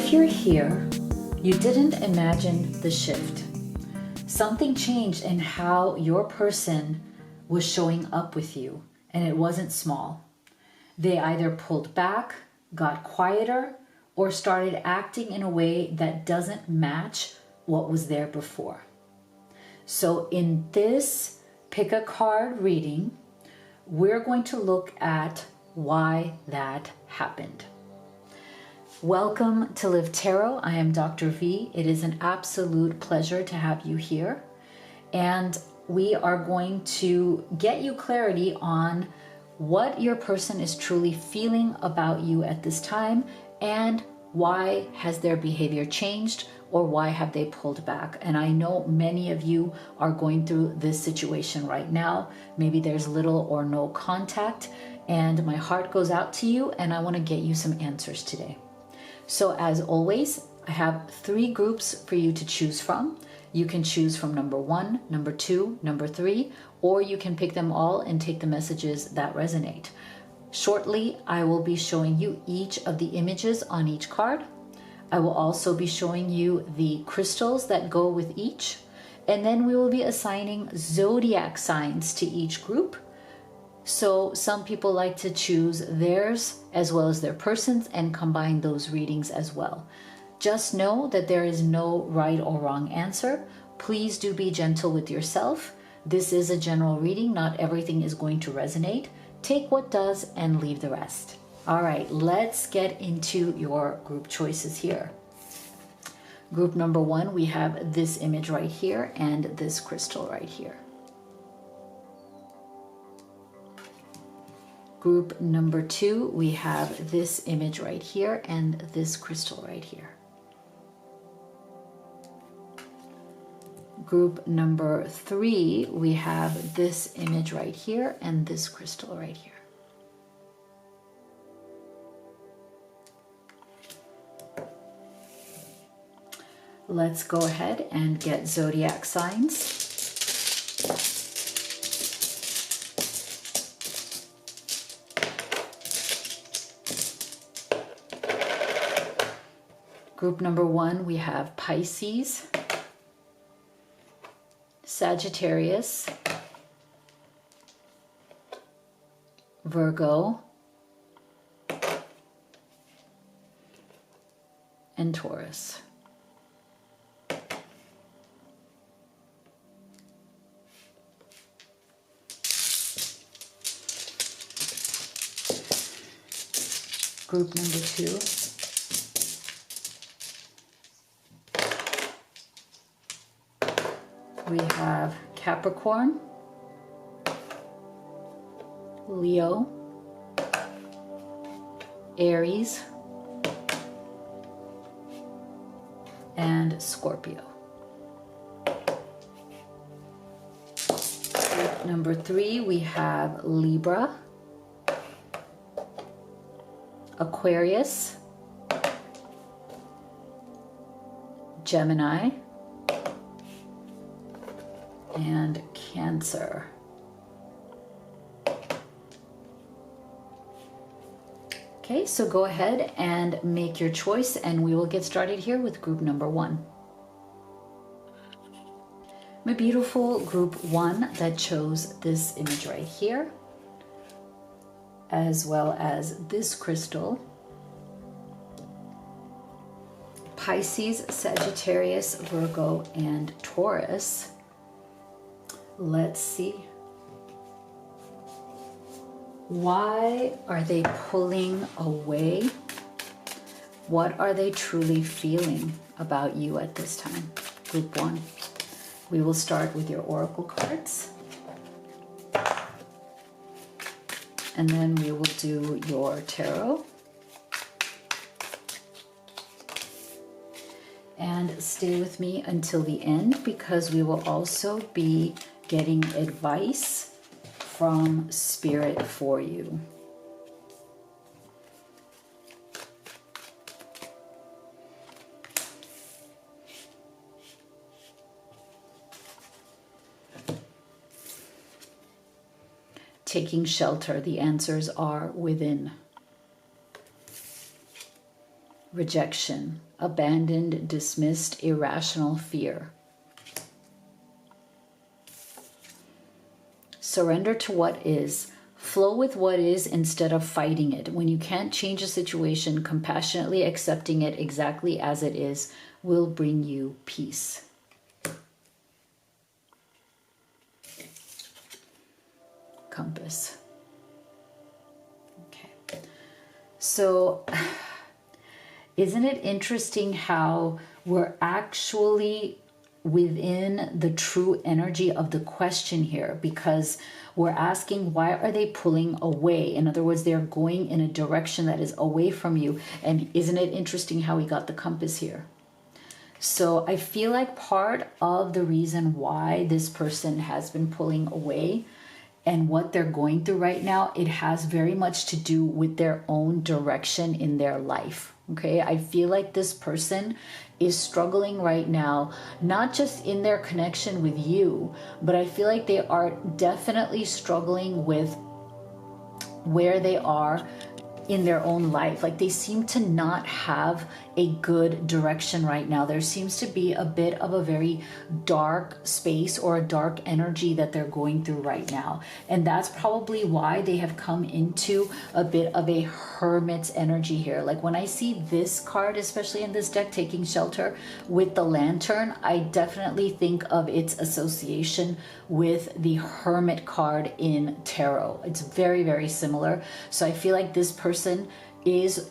If you're here, you didn't imagine the shift. Something changed in how your person was showing up with you, and it wasn't small. They either pulled back, got quieter, or started acting in a way that doesn't match what was there before. So in this pick a card reading, we're going to look at why that happened. Welcome to Live Tarot. I am Dr. V. It is an absolute pleasure to have you here. And we are going to get you clarity on what your person is truly feeling about you at this time and why has their behavior changed or why have they pulled back. And I know many of you are going through this situation right now. Maybe there's little or no contact, and my heart goes out to you and I want to get you some answers today. So as always, I have 3 groups for you to choose from. You can choose from number 1, number 2, number 3, or you can pick them all and take the messages that resonate. Shortly, I will be showing you each of the images on each card. I will also be showing you the crystals that go with each, and then we will be assigning zodiac signs to each group. So some people like to choose theirs as well as their person's and combine those readings as well. Just know that there is no right or wrong answer. Please do be gentle with yourself. This is a general reading. Not everything is going to resonate. Take what does and leave the rest. All right, let's get into your group choices here. Group number 1, we have this image right here and this crystal right here. Group number 2, we have this image right here and this crystal right here. Group number 3, we have this image right here and this crystal right here. Let's go ahead and get zodiac signs. Group number 1, we have Pisces, Sagittarius, Virgo, and Taurus. Group number 2, we have Capricorn, Leo, Aries, and Scorpio. Group number 3, we have Libra, Aquarius, Gemini, and Cancer. Okay, so go ahead and make your choice and we will get started here with group number 1. My beautiful group 1 that chose this image right here, as well as this crystal. Pisces, Sagittarius, Virgo, and Taurus. Let's see. Why are they pulling away? What are they truly feeling about you at this time? Group 1. We will start with your oracle cards. And then we will do your tarot. And stay with me until the end because we will also be getting advice from Spirit for you. Taking shelter, the answers are within. rejection, abandoned, dismissed, irrational fear. Surrender to what is. Flow with what is instead of fighting it. When you can't change a situation, compassionately accepting it exactly as it is will bring you peace. Compass. Okay. So, isn't it interesting how we're actually within the true energy of the question here, because we're asking, why are they pulling away? In other words, they're going in a direction that is away from you. And isn't it interesting how we got the compass here? So I feel like part of the reason why this person has been pulling away and what they're going through right now, it has very much to do with their own direction in their life. Okay, I feel like this person is struggling right now, not just in their connection with you, but I feel like they are definitely struggling with where they are in their own life. Like they seem to not have a good direction right now. There seems to be a bit of a very dark space or a dark energy that they're going through right now. And that's probably why they have come into a bit of a hermit's energy here. Like when I see this card, especially in this deck, taking shelter with the lantern, I definitely think of its association with the hermit card in tarot. It's very, very similar. So I feel like this person is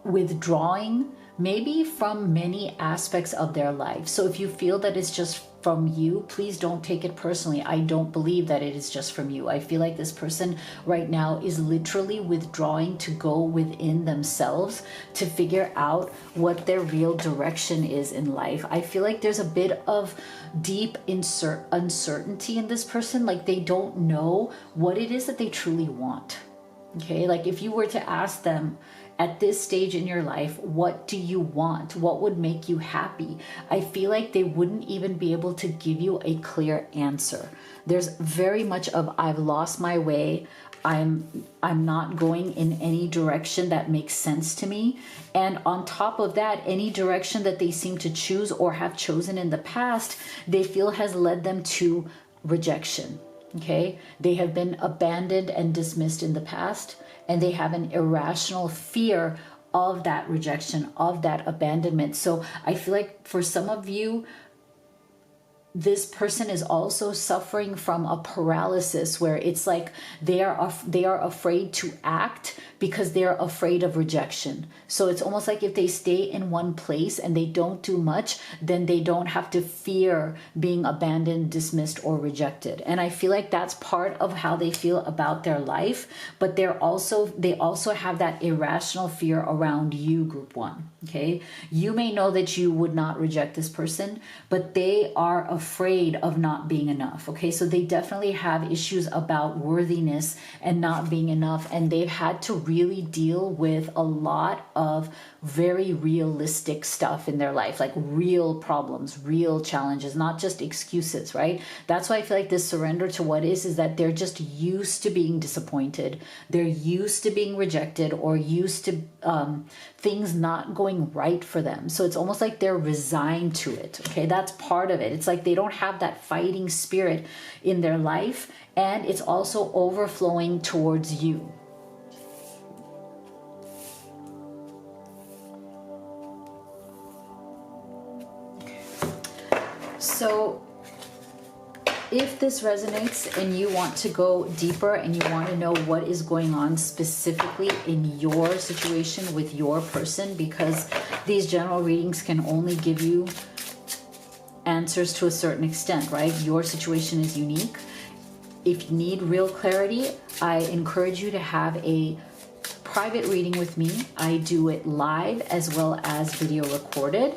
withdrawing maybe from many aspects of their life. So if you feel that it's just from you, please don't take it personally. I don't believe that it is just from you. I feel like this person right now is literally withdrawing to go within themselves to figure out what their real direction is in life. I feel like there's a bit of deep uncertainty in this person. Like they don't know what it is that they truly want. Okay, like if you were to ask them at this stage in your life, what do you want? What would make you happy? I feel like they wouldn't even be able to give you a clear answer. There's very much of, I've lost my way. I'm not going in any direction that makes sense to me. And on top of that, any direction that they seem to choose or have chosen in the past, they feel has led them to rejection. Okay, they have been abandoned and dismissed in the past, and they have an irrational fear of that rejection, of that abandonment. So I feel like for some of you, this person is also suffering from a paralysis where it's like they are afraid to act because they're afraid of rejection. So it's almost like if they stay in one place and they don't do much, then they don't have to fear being abandoned, dismissed, or rejected. And I feel like that's part of how they feel about their life, but they also have that irrational fear around you, group one. Okay, you may know that you would not reject this person, but they are afraid of not being enough. Okay, so they definitely have issues about worthiness and not being enough, and they've had to really deal with a lot of very realistic stuff in their life, like real problems, real challenges, not just excuses, right? That's why I feel like this surrender to what is that they're just used to being disappointed. They're used to being rejected or used to things not going right for them. So it's almost like they're resigned to it. Okay, that's part of it. It's like they don't have that fighting spirit in their life, and it's also overflowing towards you. So if this resonates and you want to go deeper and you want to know what is going on specifically in your situation with your person, because these general readings can only give you answers to a certain extent, right? Your situation is unique. If you need real clarity, I encourage you to have a private reading with me. I do it live as well as video recorded,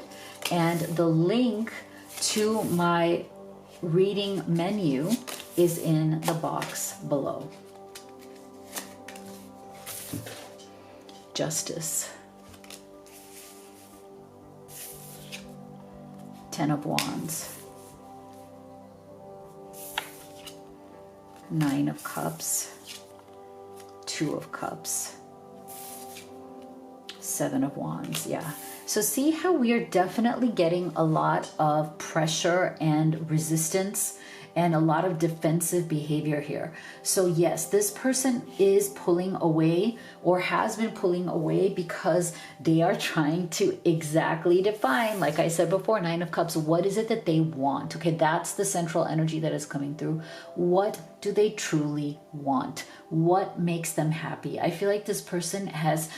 and the link to my reading menu is in the box below. Justice. 10 of Wands. 9 of Cups. 2 of Cups. Seven of Wands, yeah. So see how we are definitely getting a lot of pressure and resistance and a lot of defensive behavior here. So yes, this person is pulling away or has been pulling away because they are trying to exactly define, like I said before, Nine of Cups, what is it that they want? Okay, that's the central energy that is coming through. What do they truly want? What makes them happy? I feel like this person has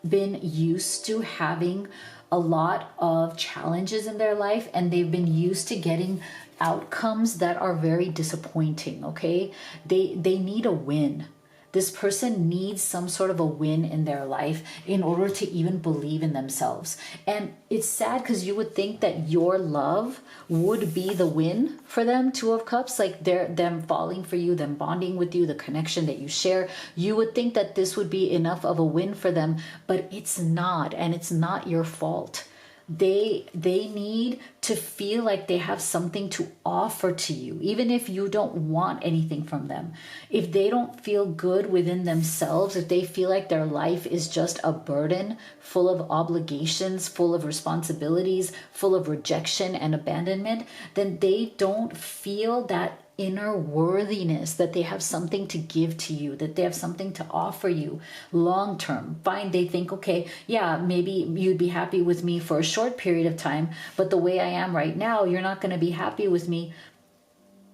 been used to having a lot of challenges in their life, and they've been used to getting outcomes that are very disappointing. Okay, they need a win. This person needs some sort of a win in their life in order to even believe in themselves. And it's sad because you would think that your love would be the win for them. Two of Cups, like them falling for you, them bonding with you, the connection that you share. You would think that this would be enough of a win for them, but it's not, and it's not your fault. They need to feel like they have something to offer to you, even if you don't want anything from them. If they don't feel good within themselves, if they feel like their life is just a burden full of obligations, full of responsibilities, full of rejection and abandonment, then they don't feel that inner worthiness that they have something to give to you, that they have something to offer you long term. Fine, they think, okay, yeah, maybe you'd be happy with me for a short period of time, but the way I am right now, you're not going to be happy with me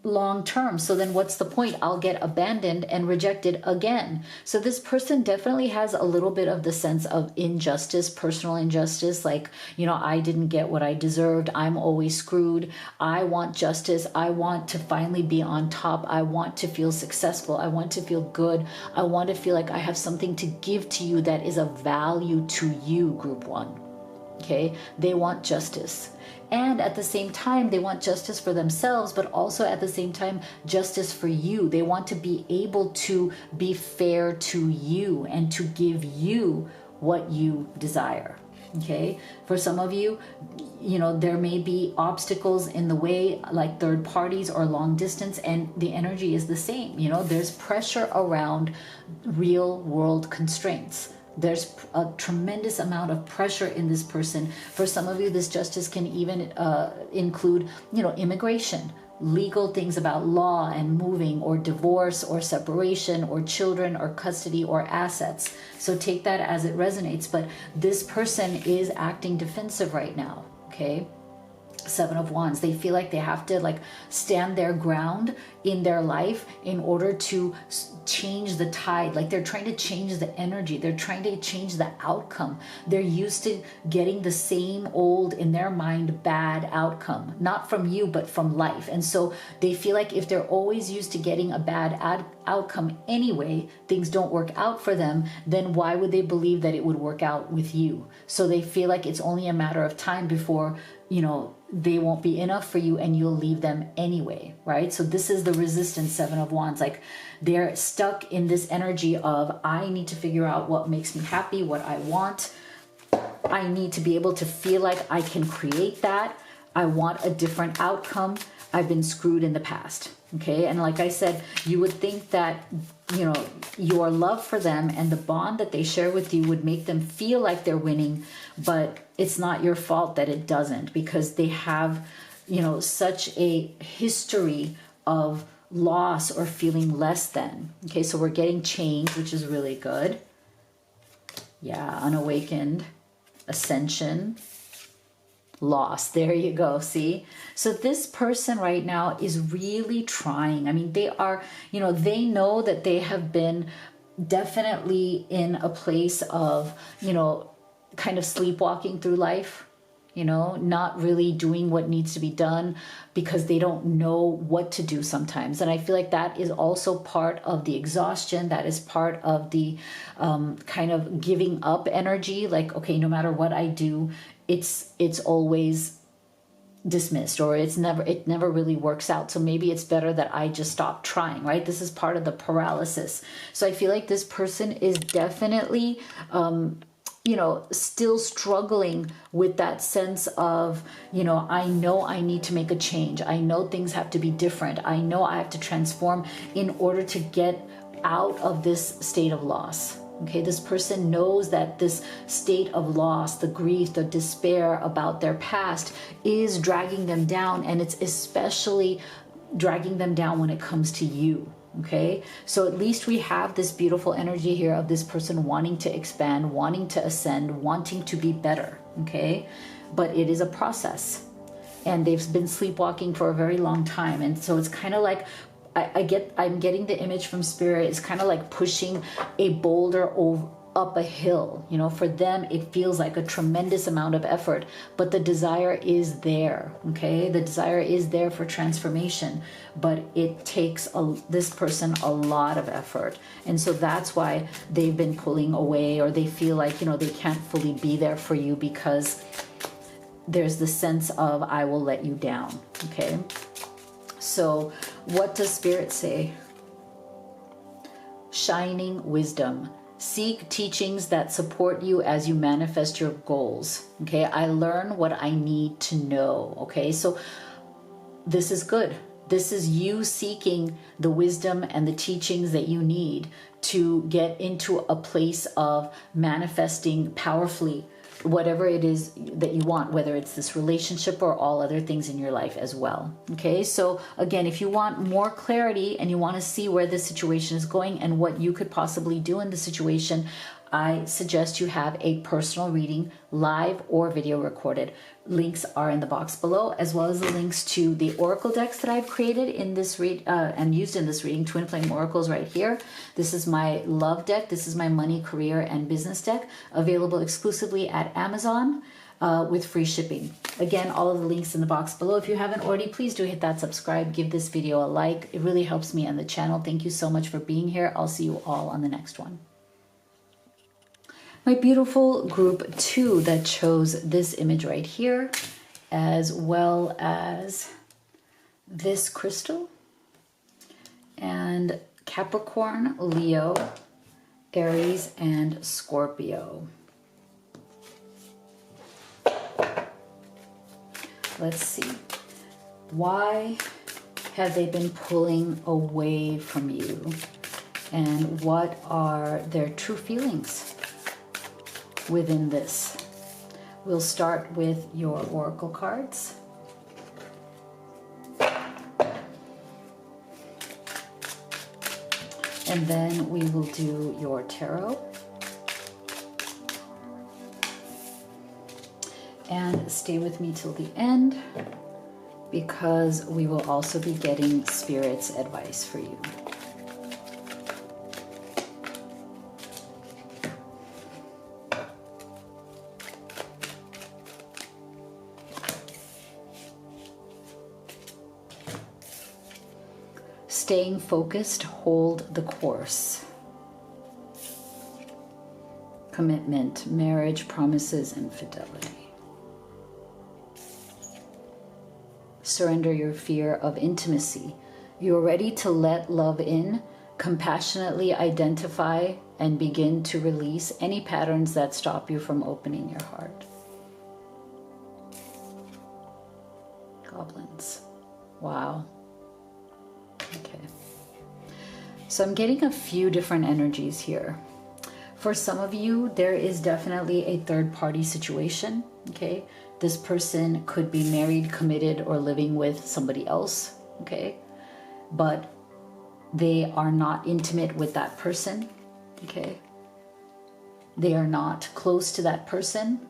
long term. So then what's the point? I'll get abandoned and rejected again. So this person definitely has a little bit of the sense of injustice, personal injustice, like, I didn't get what I deserved. I'm always screwed. I want justice. I want to finally be on top. I want to feel successful. I want to feel good. I want to feel like I have something to give to you that is of value to you, group one. Okay, they want justice. And at the same time, they want justice for themselves, but also at the same time, justice for you. They want to be able to be fair to you and to give you what you desire. Okay, for some of you, there may be obstacles in the way, like third parties or long distance, and the energy is the same. There's pressure around real world constraints. There's a tremendous amount of pressure in this person. For some of you, this justice can even include, immigration, legal things about law and moving, or divorce or separation or children or custody or assets. So take that as it resonates. But this person is acting defensive right now, okay? Seven of Wands. They feel like they have to stand their ground in their life in order to change the tide. Like they're trying to change the energy. They're trying to change the outcome. They're used to getting the same old, in their mind, bad outcome, not from you, but from life. And so they feel like if they're always used to getting a bad outcome anyway, things don't work out for them, then why would they believe that it would work out with you? So they feel like it's only a matter of time before, they won't be enough for you and you'll leave them anyway, right? So this is the resistance, Seven of Wands. Like they're stuck in this energy of, I need to figure out what makes me happy, what I want. I need to be able to feel like I can create that. I want a different outcome. I've been screwed in the past. Okay. And like I said, you would think that, your love for them and the bond that they share with you would make them feel like they're winning, but it's not your fault that it doesn't, because they have, such a history of loss or feeling less than. Okay. So we're getting change, which is really good. Yeah. Unawakened, ascension, loss. There you go. See? So this person right now is really trying. I mean, they are, they know that they have been definitely in a place of, kind of sleepwalking through life, not really doing what needs to be done because they don't know what to do sometimes. And I feel like that is also part of the exhaustion. That is part of the kind of giving up energy. Like, okay, no matter what I do, it's always dismissed, or it never really works out. So maybe it's better that I just stop trying, right? This is part of the paralysis. So I feel like this person is definitely, still struggling with that sense of, I know I need to make a change. I know things have to be different. I know I have to transform in order to get out of this state of loss. Okay, this person knows that this state of loss, the grief, the despair about their past is dragging them down, and it's especially dragging them down when it comes to you. Okay, so at least we have this beautiful energy here of this person wanting to expand, wanting to ascend, wanting to be better. Okay, but it is a process, and they've been sleepwalking for a very long time, and so it's kind of like I'm getting the image from spirit. It's kind of like pushing a boulder up a hill. You know, for them it feels like a tremendous amount of effort, but the desire is there. Okay, the desire is there for transformation, but it takes this person a lot of effort, and so that's why they've been pulling away, or they feel like, you know, they can't fully be there for you because there's the sense of I will let you down. Okay, so what does spirit say? Shining wisdom. Seek teachings that support you as you manifest your goals. Okay, I learn what I need to know. Okay, so this is good. This is you seeking the wisdom and the teachings that you need to get into a place of manifesting powerfully whatever it is that you want, whether it's this relationship or all other things in your life as well. Okay, so again, if you want more clarity and you want to see where this situation is going and what you could possibly do in the situation, I suggest you have a personal reading, live or video recorded. Links are in the box below, as well as the links to the oracle decks that I've created in this and used in this reading. Twin flame oracles right here. This is my love deck. This is my money, career, and business deck, available exclusively at Amazon with free shipping. Again, all of the links in the box below. If you haven't already, please do hit that subscribe. Give this video a like. It really helps me and the channel. Thank you so much for being here. I'll see you all on the next one. My beautiful group 2 that chose this image right here, as well as this crystal, and Capricorn, Leo, Aries, and Scorpio. Let's see. Why have they been pulling away from you? And what are their true feelings within this? We'll start with your oracle cards. And then we will do your tarot. And stay with me till the end, because we will also be getting Spirit's advice for you. Staying focused, hold the course. Commitment, marriage, promises, and fidelity. Surrender your fear of intimacy. You're ready to let love in, compassionately identify and begin to release any patterns that stop you from opening your heart. Goblins. Wow. Okay. So I'm getting a few different energies here. For some of you, there is definitely a third-party situation. Okay. This person could be married, committed, or living with somebody else. Okay. But they are not intimate with that person. Okay. They are not close to that person.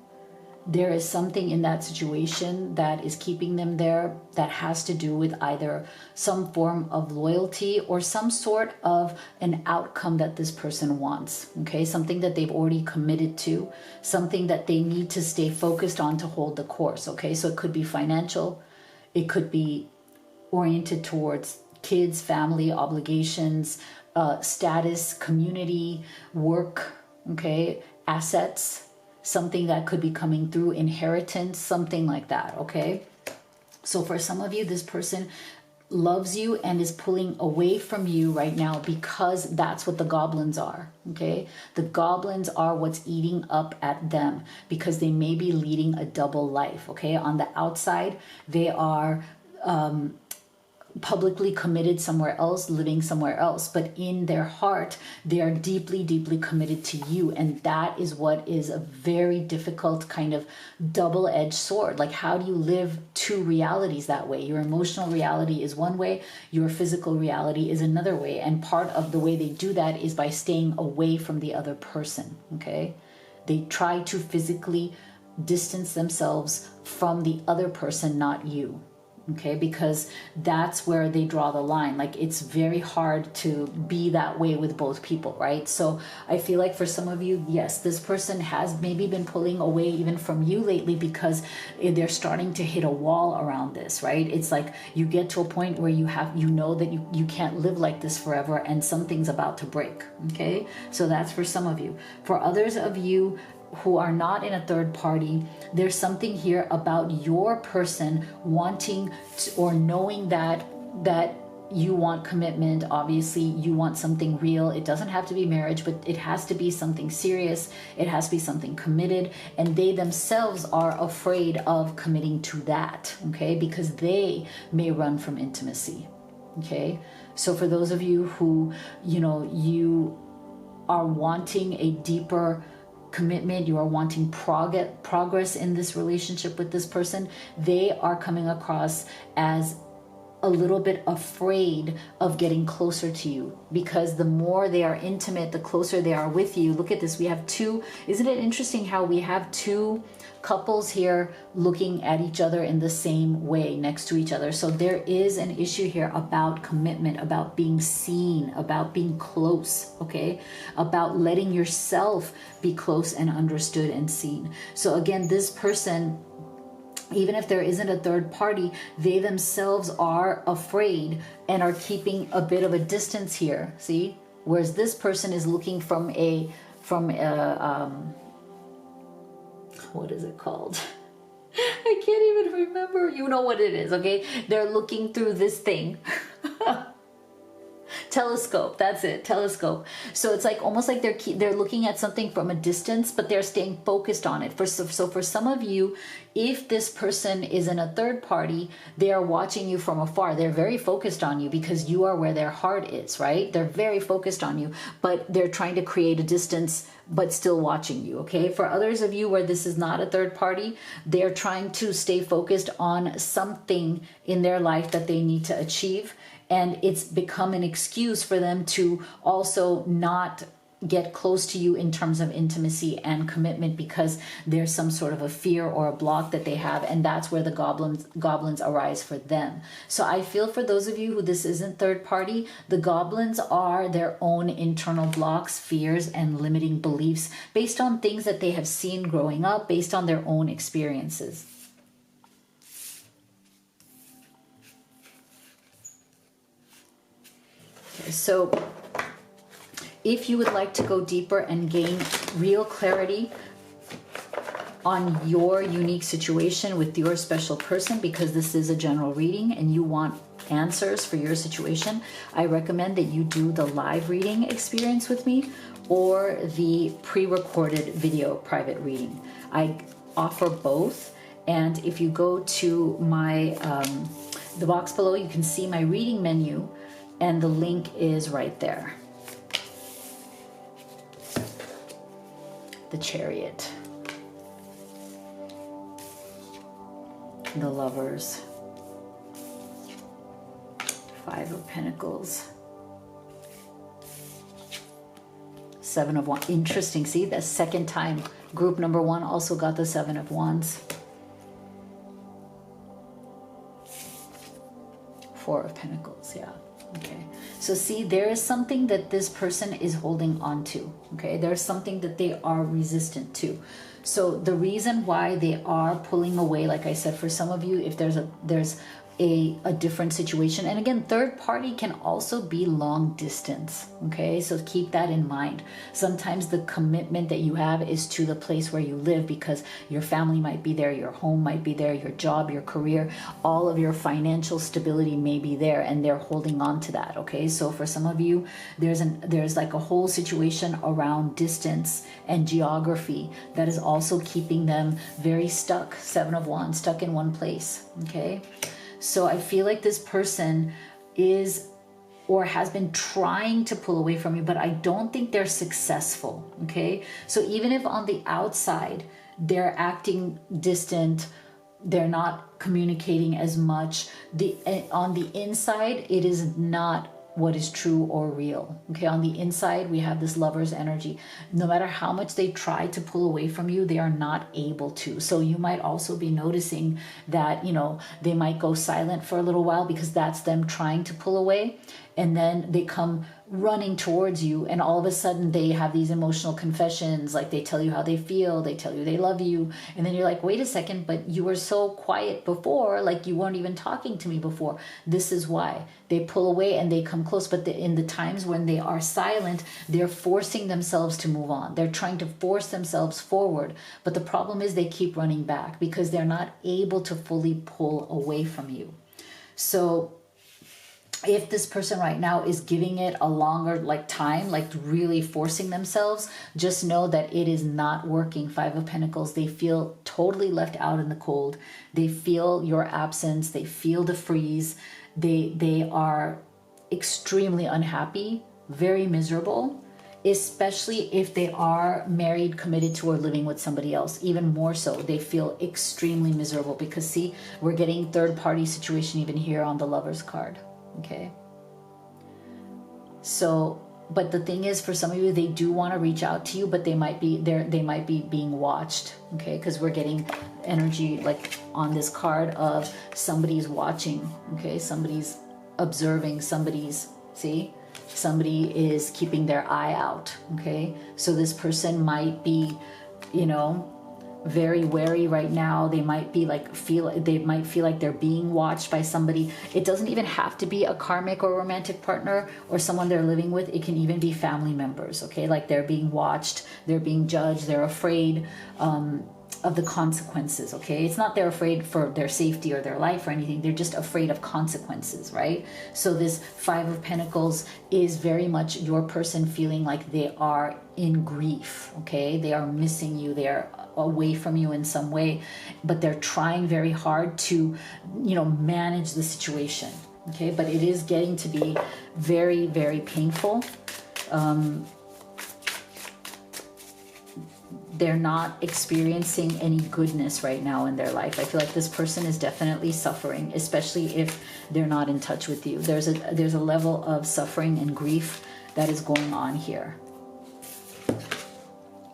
There is something in that situation that is keeping them there that has to do with either some form of loyalty or some sort of an outcome that this person wants, okay? Something that they've already committed to, something that they need to stay focused on to hold the course, okay? So it could be financial, it could be oriented towards kids, family, obligations, status, community, work, okay? Assets. Something that could be coming through, inheritance, something like that, okay? So for some of you, this person loves you and is pulling away from you right now because that's what the goblins are, okay? The goblins are what's eating up at them because they may be leading a double life, okay? On the outside, they are publicly committed somewhere else, living somewhere else, but in their heart they are deeply, deeply committed to you. And that is what is a very difficult kind of double-edged sword. Like, how do you live two realities that way? Your emotional reality is one way, your physical reality is another way, and part of the way they do that is by staying away from the other person. Okay, they try to physically distance themselves from the other person, not you. Okay, because that's where they draw the line. Like, it's very hard to be that way with both people, right? So I feel like for some of you, yes, this person has maybe been pulling away even from you lately because they're starting to hit a wall around this, right? It's like you get to a point where you know that you can't live like this forever, and something's about to break. Okay, so that's for some of you. For others of you who are not in a third party, there's something here about your person wanting to, or knowing that you want commitment. Obviously you want something real. It doesn't have to be marriage, but it has to be something serious. It has to be something committed, and they themselves are afraid of committing to that, okay, because they may run from intimacy. Okay, so for those of you who, you are wanting a deeper commitment, you are wanting progress in this relationship with this person, they are coming across as a little bit afraid of getting closer to you, because the more they are intimate, the closer they are with you. Look at this, we have two. Isn't it interesting how we have two couples here looking at each other in the same way next to each other? So there is an issue here about commitment, about being seen, about being close, okay, about letting yourself be close and understood and seen. So again, this person, even if there isn't a third party, they themselves are afraid and are keeping a bit of a distance here. See, whereas this person is looking from a what is it called? I can't even remember. You know what it is, okay? They're looking through this thing. Telescope, that's it, telescope. So it's like almost like they're looking at something from a distance, but they're staying focused on it. So for some of you, if this person is in a third party, they are watching you from afar. They're very focused on you because you are where their heart is, right? They're very focused on you, but they're trying to create a distance but still watching you, okay? For others of you where this is not a third party, they're trying to stay focused on something in their life that they need to achieve, and it's become an excuse for them to also not get close to you in terms of intimacy and commitment, because there's some sort of a fear or a block that they have, and that's where the goblins arise for them. So I feel for those of you who this isn't third party, the goblins are their own internal blocks, fears, and limiting beliefs based on things that they have seen growing up, based on their own experiences. Okay, so if you would like to go deeper and gain real clarity on your unique situation with your special person, because this is a general reading and you want answers for your situation, I recommend that you do the live reading experience with me or the pre-recorded video private reading. I offer both, and if you go to my the box below, you can see my reading menu, and the link is right there. The Chariot, the Lovers, Five of Pentacles, Seven of Wands. Interesting, see, the second time group number one also got the Seven of Wands. Four of Pentacles, yeah. Okay, so see, there is something that this person is holding on to. Okay, there's something that they are resistant to. So the reason why they are pulling away, like I said, for some of you, if there's a different situation, and again, third party can also be long distance, okay, so keep that in mind. Sometimes the commitment that you have is to the place where you live, because your family might be there, your home might be there, your job, your career, all of your financial stability may be there, and they're holding on to that. Okay, so for some of you, there's like a whole situation around distance and geography that is also keeping them very stuck. Seven of Wands, stuck in one place. Okay, So I feel like this person is or has been trying to pull away from you, but I don't think they're successful, okay? So even if on the outside they're acting distant, they're not communicating as much, on the inside it is not what is true or real, okay? On the inside we have this Lover's energy. No matter how much they try to pull away from you, they are not able to. So you might also be noticing that, you know, they might go silent for a little while because that's them trying to pull away, and then they come running towards you, and all of a sudden they have these emotional confessions, like they tell you how they feel, they tell you they love you, and then you're like, wait a second, but you were so quiet before, like you weren't even talking to me before. This is why they pull away and they come close. But in the times when they are silent, they're forcing themselves to move on, they're trying to force themselves forward. But the problem is they keep running back because they're not able to fully pull away from you. So if this person right now is giving it a longer time, like really forcing themselves, just know that it is not working. Five of Pentacles, they feel totally left out in the cold. They feel your absence. They feel the freeze. They are extremely unhappy, very miserable, especially if they are married, committed to, or living with somebody else. Even more so, they feel extremely miserable because, see, we're getting third-party situation even here on the Lover's card. Okay, so, but the thing is, for some of you, they do want to reach out to you, but they might be there, they might be being watched, okay? Because we're getting energy like on this card of somebody's watching, okay? Somebody's observing, somebody is keeping their eye out, okay? So this person might be, you know, very wary right now. They might be like they might feel like they're being watched by somebody. It doesn't even have to be a karmic or romantic partner or someone they're living with. It can even be family members, okay? Like they're being watched, they're being judged, they're afraid of the consequences, okay? It's not they're afraid for their safety or their life or anything. They're just afraid of consequences, right? So this Five of Pentacles is very much your person feeling like they are in grief, okay? They are missing you. They are away from you in some way, but they're trying very hard to, you know, manage the situation, okay? But it is getting to be very, very painful. They're not experiencing any goodness right now in their life. I feel like this person is definitely suffering, especially if they're not in touch with you. There's a level of suffering and grief that is going on here.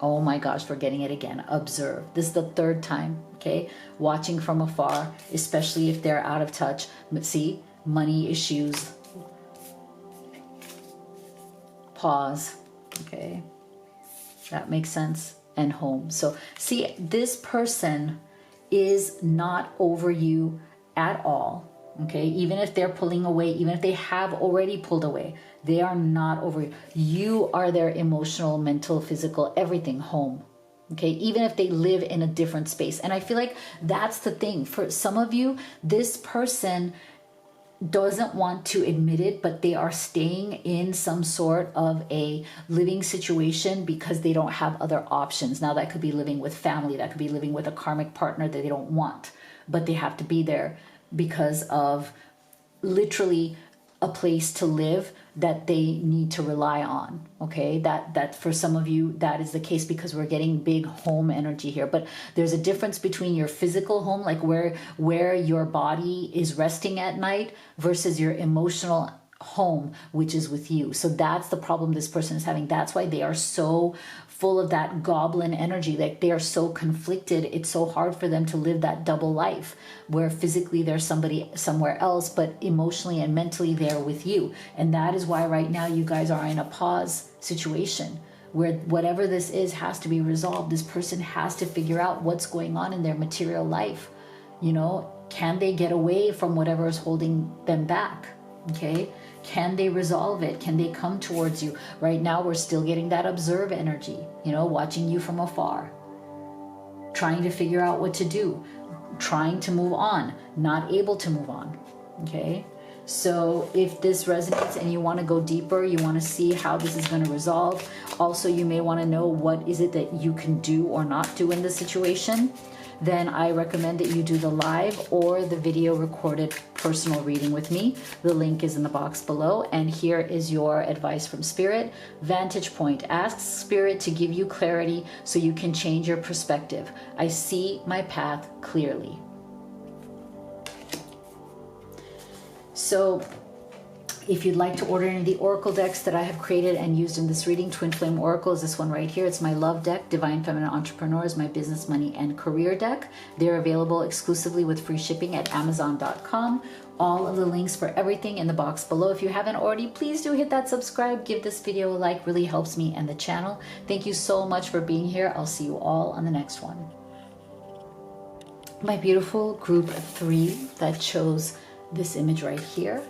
Oh my gosh, we're getting it again. Observe. This is the third time, okay? Watching from afar, especially if they're out of touch. But see, money issues. Pause, okay? That makes sense. And home. So see, this person is not over you at all, okay? Even if they're pulling away, even if they have already pulled away, they are not over you. You are their emotional, mental, physical, everything home, okay? Even if they live in a different space. And I feel like that's the thing. For some of you, this person doesn't want to admit it, but they are staying in some sort of a living situation because they don't have other options. Now that could be living with family, that could be living with a karmic partner that they don't want, but they have to be there because of literally a place to live that they need to rely on, okay? That for some of you, that is the case because we're getting big home energy here. But there's a difference between your physical home, like where your body is resting at night, versus your emotional home, which is with you. So that's the problem this person is having. That's why they are so full of that goblin energy. Like they are so conflicted. It's so hard for them to live that double life where physically there's somebody somewhere else, but emotionally and mentally they're with you. And that is why right now you guys are in a pause situation where whatever this is has to be resolved. This person has to figure out what's going on in their material life. You know, can they get away from whatever is holding them back? Okay. Can they resolve it? Can they come towards you? Right now, we're still getting that observe energy, you know, watching you from afar, trying to figure out what to do, trying to move on, not able to move on, okay? So if this resonates and you want to go deeper, you want to see how this is going to resolve. Also, you may want to know what is it that you can do or not do in this situation. then I recommend that you do the live or the video recorded personal reading with me. The link is in the box below. And here is your advice from Spirit. Vantage point. Ask Spirit to give you clarity so you can change your perspective. I see my path clearly. So if you'd like to order any of the oracle decks that I have created and used in this reading, Twin Flame Oracle is this one right here. It's my love deck. Divine Feminine Entrepreneur is my business, money, and career deck. They're available exclusively with free shipping at Amazon.com. All of the links for everything in the box below. If you haven't already, please do hit that subscribe. Give this video a like. Really helps me and the channel. Thank you so much for being here. I'll see you all on the next one. My beautiful group of 3 that chose this image right here,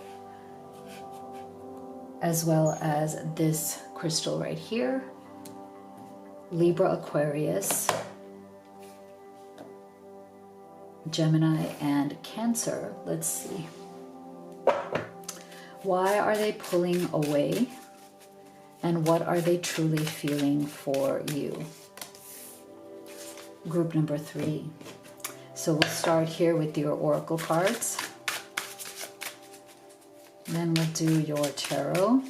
as well as this crystal right here. Libra, Aquarius, Gemini, and Cancer. Let's see. Why are they pulling away? And what are they truly feeling for you? Group number 3. So we'll start here with your oracle cards. Then we'll do your tarot.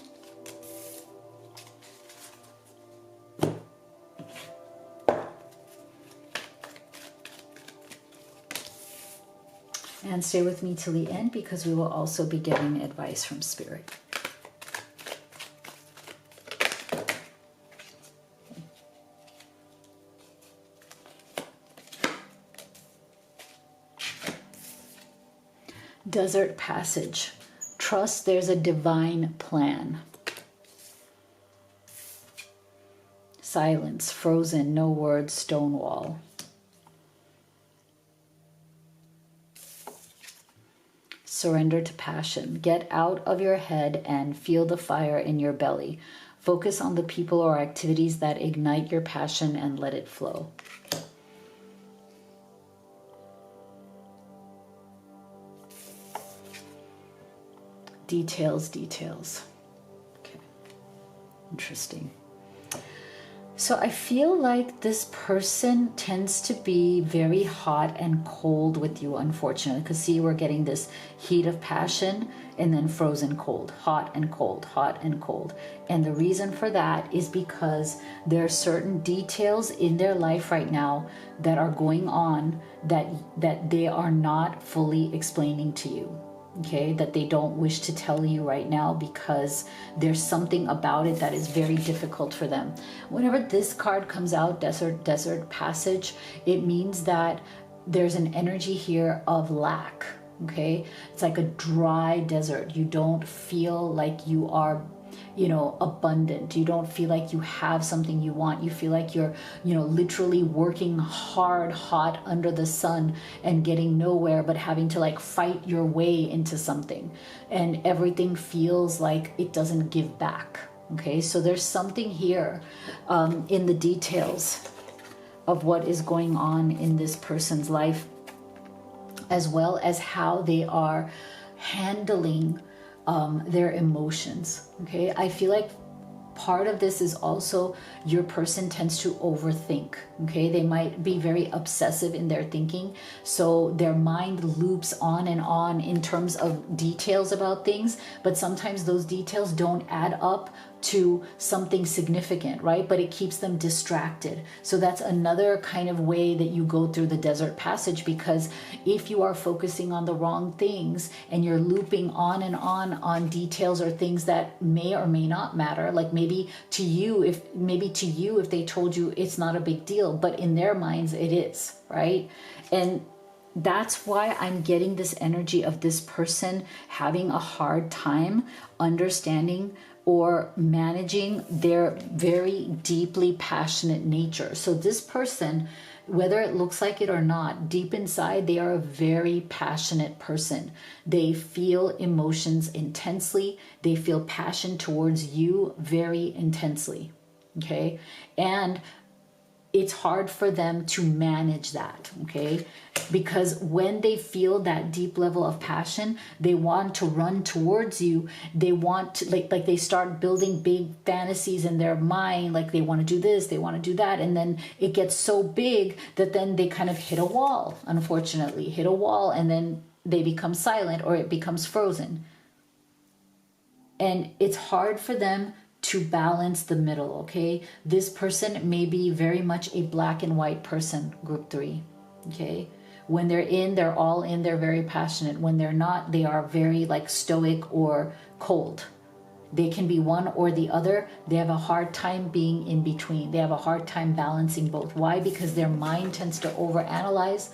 And stay with me till the end because we will also be getting advice from Spirit. Desert Passage. Trust there's a divine plan. Silence, frozen, no words, stonewall. Surrender to passion. Get out of your head and feel the fire in your belly. Focus on the people or activities that ignite your passion and let it flow. Details, details. Okay, interesting. So I feel like this person tends to be very hot and cold with you, unfortunately, because see, we're getting this heat of passion and then frozen cold, hot and cold, hot and cold. And the reason for that is because there are certain details in their life right now that are going on that they are not fully explaining to you. Okay, that they don't wish to tell you right now because there's something about it that is very difficult for them. Whenever this card comes out, Desert Passage, it means that there's an energy here of lack. Okay, it's like a dry desert. You don't feel like you are, abundant. You don't feel like you have something you want. You feel like you're, literally working hard, hot under the sun and getting nowhere, but having to like fight your way into something. And everything feels like it doesn't give back. Okay, so there's something here in the details of what is going on in this person's life, as well as how they are handling their emotions. Okay, I feel like part of this is also your person tends to overthink. Okay, they might be very obsessive in their thinking, so their mind loops on and on in terms of details about things, but sometimes those details don't add up to something significant, right? But it keeps them distracted. So that's another kind of way that you go through the Desert Passage, because if you are focusing on the wrong things and you're looping on and on details or things that may or may not matter, like maybe to you if they told you it's not a big deal, but in their minds it is, right? And that's why I'm getting this energy of this person having a hard time understanding or managing their very deeply passionate nature. So this person, whether it looks like it or not, deep inside, they are a very passionate person. They feel emotions intensely. They feel passion towards you very intensely. Okay? And it's hard for them to manage that, okay? Because when they feel that deep level of passion, they want to run towards you. They want to, like they start building big fantasies in their mind, like they want to do this, they want to do that, and then it gets so big that then they kind of hit a wall, unfortunately, hit a wall, and then they become silent or it becomes frozen. And it's hard for them to balance the middle, okay? This person may be very much a black and white person, group 3, okay? When they're in, they're all in, they're very passionate. When they're not, they are very like stoic or cold. They can be one or the other. They have a hard time being in between. They have a hard time balancing both. Why? Because their mind tends to overanalyze.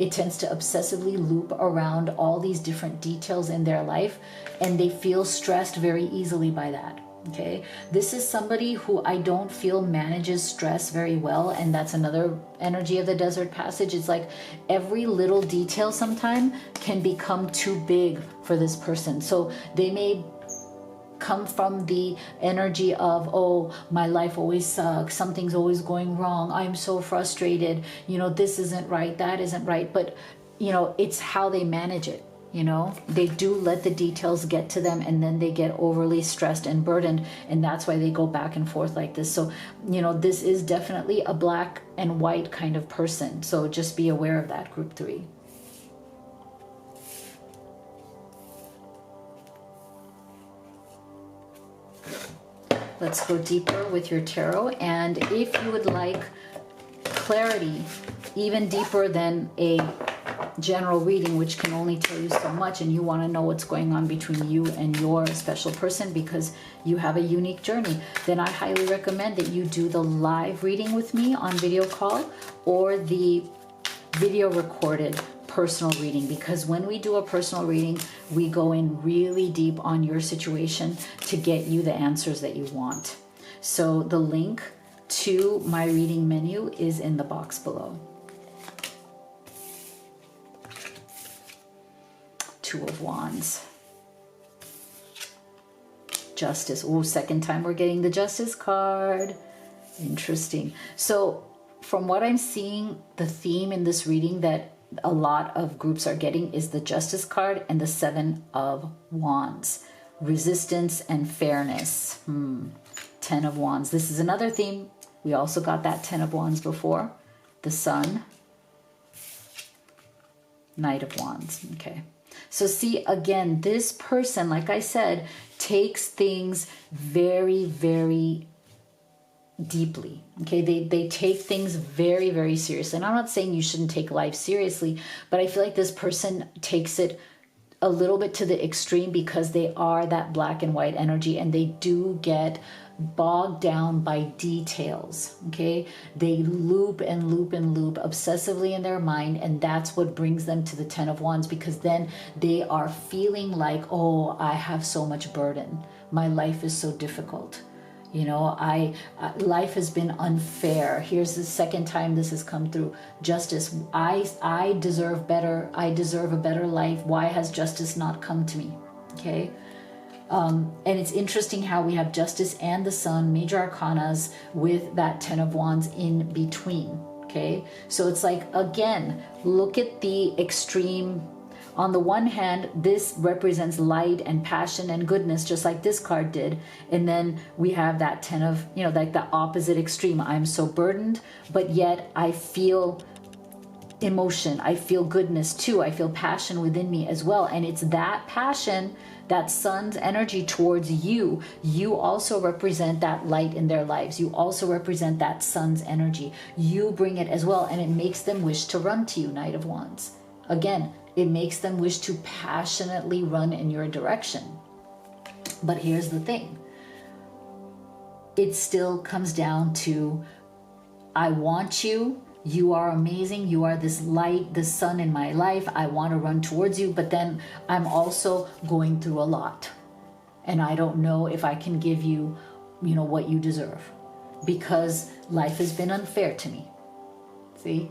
It tends to obsessively loop around all these different details in their life, and they feel stressed very easily by that. Okay, this is somebody who I don't feel manages stress very well, and that's another energy of the desert passage. It's like every little detail sometimes can become too big for this person. So they may come from the energy of, oh, my life always sucks, something's always going wrong, I'm so frustrated, you know, this isn't right, that isn't right. But you know, it's how they manage it. You know, they do let the details get to them, and then they get overly stressed and burdened, and that's why they go back and forth like this. So, you know, this is definitely a black and white kind of person. So just be aware of that, group 3. Let's go deeper with your tarot. And if you would like clarity, even deeper than a general reading, which can only tell you so much, and you want to know what's going on between you and your special person because you have a unique journey, then I highly recommend that you do the live reading with me on video call or the video recorded personal reading, because when we do a personal reading, we go in really deep on your situation to get you the answers that you want. So the link to my reading menu is in the box below. Two of Wands. Justice. Oh, second time we're getting the Justice card. Interesting. So from what I'm seeing, the theme in this reading that a lot of groups are getting is the Justice card and the Seven of Wands. Resistance and fairness. 10 of Wands. This is another theme. We also got that 10 of Wands before. The Sun. Knight of Wands. Okay. So see, again, this person, like I said, takes things very, very deeply. Okay, they take things very, very seriously. And I'm not saying you shouldn't take life seriously, but I feel like this person takes it a little bit to the extreme because they are that black and white energy, and they do get bogged down by details. Okay, they loop and loop and loop obsessively in their mind, and that's what brings them to the 10 of Wands, because then they are feeling like, oh, I have so much burden, my life is so difficult, you know, life has been unfair. Here's the second time this has come through. Justice. I deserve better. I deserve a better life. Why has justice not come to me? Okay. And it's interesting how we have Justice and the Sun, major arcanas, with that 10 of Wands in between. Okay. So it's like, again, look at the extreme. On the one hand, this represents light and passion and goodness, just like this card did. And then we have that 10 of, you know, like the opposite extreme. I'm so burdened, but yet I feel emotion. I feel goodness too. I feel passion within me as well. And it's that passion, that Sun's energy towards you. You also represent that light in their lives. You also represent that Sun's energy. You bring it as well. And it makes them wish to run to you, Knight of Wands. Again, it makes them wish to passionately run in your direction. But here's the thing. It still comes down to, I want you. You are amazing. You are this light, this sun in my life. I want to run towards you, but then I'm also going through a lot. And I don't know if I can give you, you know, what you deserve, because life has been unfair to me. See?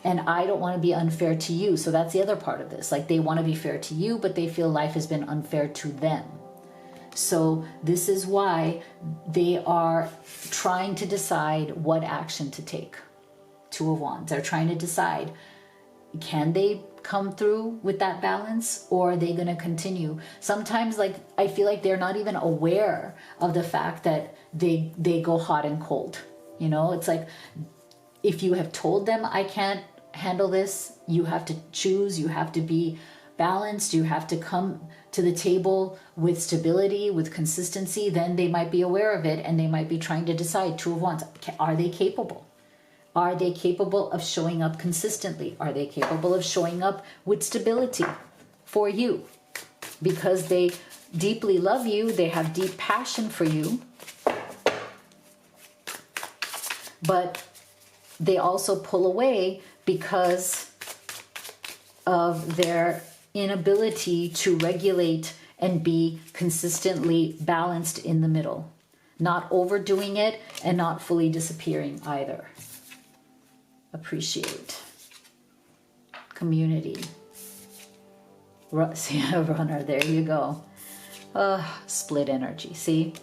And I don't want to be unfair to you. So that's the other part of this. Like, they want to be fair to you, but they feel life has been unfair to them. So this is why they are trying to decide what action to take. Two of Wands. They're trying to decide, can they come through with that balance, or are they going to continue? Sometimes, like, I feel like they're not even aware of the fact that they go hot and cold. You know, it's like, if you have told them, I can't handle this, you have to choose, you have to be balanced, you have to come to the table with stability, with consistency, then they might be aware of it and they might be trying to decide. Two of Wands, are they capable? Are they capable of showing up consistently? Are they capable of showing up with stability for you? Because they deeply love you, they have deep passion for you, but they also pull away because of their inability to regulate and be consistently balanced in the middle. Not overdoing it and not fully disappearing either. Appreciate. Community. See, a runner, there you go. Split energy, see?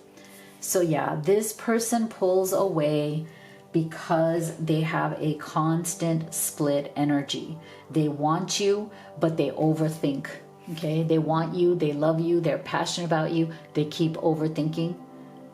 So yeah, this person pulls away because they have a constant split energy. They want you, but they overthink, okay? They want you, they love you, they're passionate about you, they keep overthinking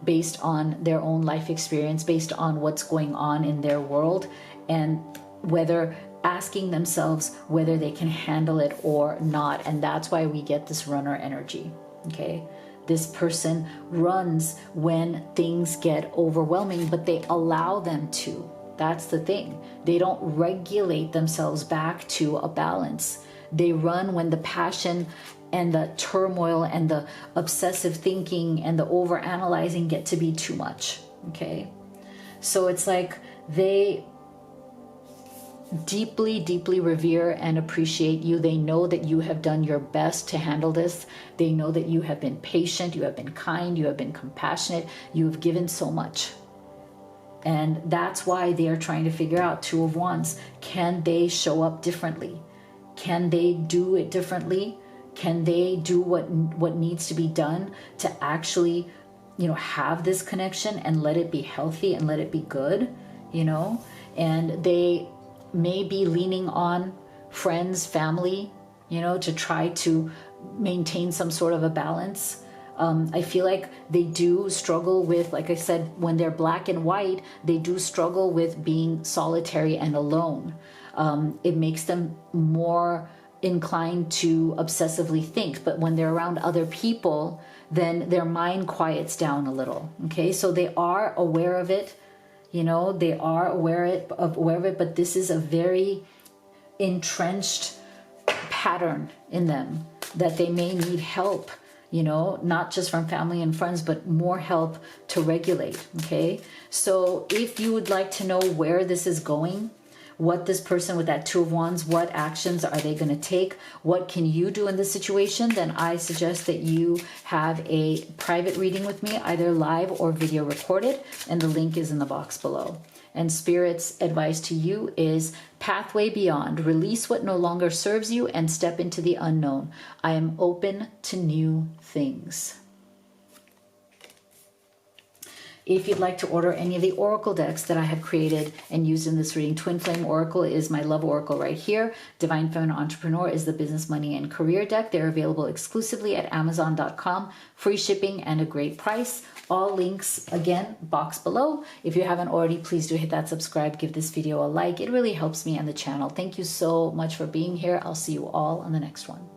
based on their own life experience, based on what's going on in their world, and whether asking themselves whether they can handle it or not. And that's why we get this runner energy, okay? This person runs when things get overwhelming, but they allow them to. That's the thing. They don't regulate themselves back to a balance. They run when the passion and the turmoil and the obsessive thinking and the overanalyzing get to be too much, okay? So it's like they deeply, deeply revere and appreciate you. They know that you have done your best to handle this. They know that you have been patient, you have been kind, you have been compassionate, you have given so much. And that's why they are trying to figure out, Two of Wands, can they show up differently? Can they do it differently? Can they do what needs to be done to actually, you know, have this connection and let it be healthy and let it be good, you know? And they may be leaning on friends, family, you know, to try to maintain some sort of a balance. I feel like they do struggle with, like I said, when they're black and white, they do struggle with being solitary and alone. It makes them more inclined to obsessively think, but when they're around other people, then their mind quiets down a little, okay? So they are aware of it, you know, they are aware of it, but this is a very entrenched pattern in them that they may need help, you know, not just from family and friends, but more help to regulate, okay? So if you would like to know where this is going, what this person with that Two of Wands, what actions are they going to take? What can you do in this situation? Then I suggest that you have a private reading with me, either live or video recorded, and the link is in the box below. And Spirit's advice to you is pathway beyond. Release what no longer serves you and step into the unknown. I am open to new things. If you'd like to order any of the oracle decks that I have created and used in this reading, Twin Flame Oracle is my love oracle right here. Divine Feminine Entrepreneur is the business, money, and career deck. They're available exclusively at Amazon.com. Free shipping and a great price. All links, again, box below. If you haven't already, please do hit that subscribe. Give this video a like. It really helps me and the channel. Thank you so much for being here. I'll see you all on the next one.